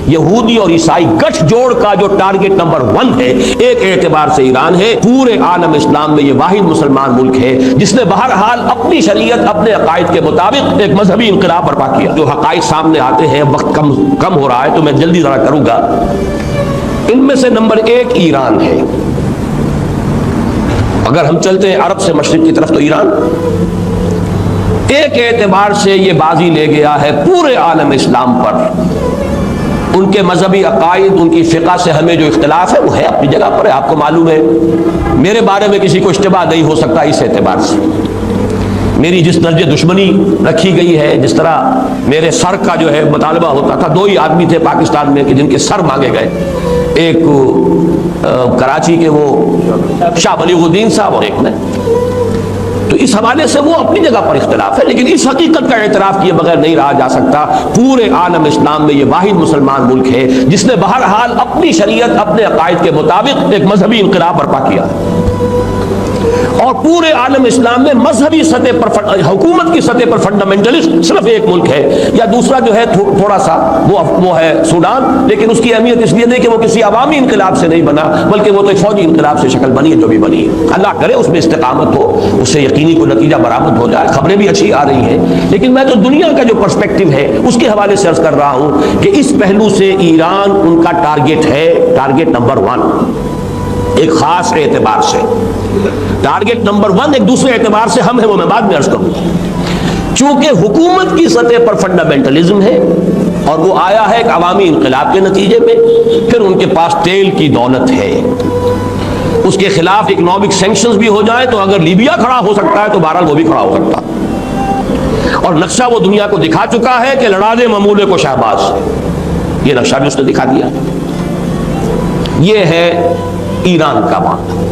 یہودی اور عیسائی گٹھ جوڑ کا جو ٹارگٹ نمبر 1 ہے ایک اعتبار سے ایران ہے. پورے عالم اسلام میں یہ واحد مسلمان ملک ہے جس نے بہرحال اپنی شریعت اپنے عقائد کے مطابق ایک مذہبی انقلاب برپا کیا. جو حقائق سامنے آتے ہیں، وقت کم ہو رہا ہے تو میں جلدی ذرا کروں گا. ان میں سے نمبر 1 ایران ہے. اگر ہم چلتے ہیں عرب سے مشرق کی طرف تو ایران ایک اعتبار سے یہ بازی لے گیا ہے پورے عالم اسلام پر. ان کے مذہبی عقائد، ان کی فقہ سے ہمیں جو اختلاف ہے وہ ہے اپنی جگہ پر ہے. آپ کو معلوم ہے میرے بارے میں کسی کو اشتباہ نہیں ہو سکتا اس اعتبار سے. میری جس درجے دشمنی رکھی گئی ہے، جس طرح میرے سر کا جو ہے مطالبہ ہوتا تھا. 2 ہی آدمی تھے پاکستان میں کہ جن کے سر مانگے گئے، ایک کراچی کے وہ شاہ بلیغ الدین صاحب اور ایک نے. تو اس حوالے سے وہ اپنی جگہ پر اختلاف ہے، لیکن اس حقیقت کا اعتراف کیے بغیر نہیں رہا جا سکتا. پورے عالم اسلام میں یہ واحد مسلمان ملک ہے جس نے بہرحال اپنی شریعت اپنے عقائد کے مطابق ایک مذہبی انقلاب برپا کیا. اور پورے عالم اسلام میں مذہبی سطح پر حکومت کی سطح پر فنڈامنٹلسٹ صرف ایک ملک ہے، یا دوسرا جو ہے تھوڑا سا وہ ہے سوڈان. لیکن اس کی اہمیت اس لیے نہیں کہ وہ کسی عوامی انقلاب سے نہیں بنا، بلکہ وہ تو ایک فوجی انقلاب سے شکل بنی ہے جو بھی بنی ہے. اللہ کرے اس میں استقامت ہو، اس سے یقینی کوئی نتیجہ برآمد ہو جائے. خبریں بھی اچھی آ رہی ہیں، لیکن میں تو دنیا کا جو پرسپیکٹو ہے اس کے حوالے سے عرض کر رہا ہوں کہ اس پہلو سے ایران ان کا ٹارگٹ ہے، ٹارگٹ نمبر 1 ایک خاص اعتبار سے. ٹارگٹ نمبر 1 ایک دوسرے اعتبار سے ہم ہیں، وہ میں بعد میں عرض کروں. چونکہ حکومت کی سطح پر فنڈامنٹلزم ہے اور وہ آیا ہے ایک عوامی انقلاب کے نتیجے میں، پھر ان کے پاس تیل کی دولت ہے. اس کے خلاف اکنامک سینکشنز بھی ہو جائیں تو اگر لیبیا کھڑا ہو سکتا ہے تو بہرحال وہ بھی کھڑا ہو سکتا. اور نقشہ وہ دنیا کو دکھا چکا ہے کہ لڑا دے ممولے کو شہباز. یہ نقشہ بھی اس نے دکھا دیا. یہ ہے ایران کا معاملہ.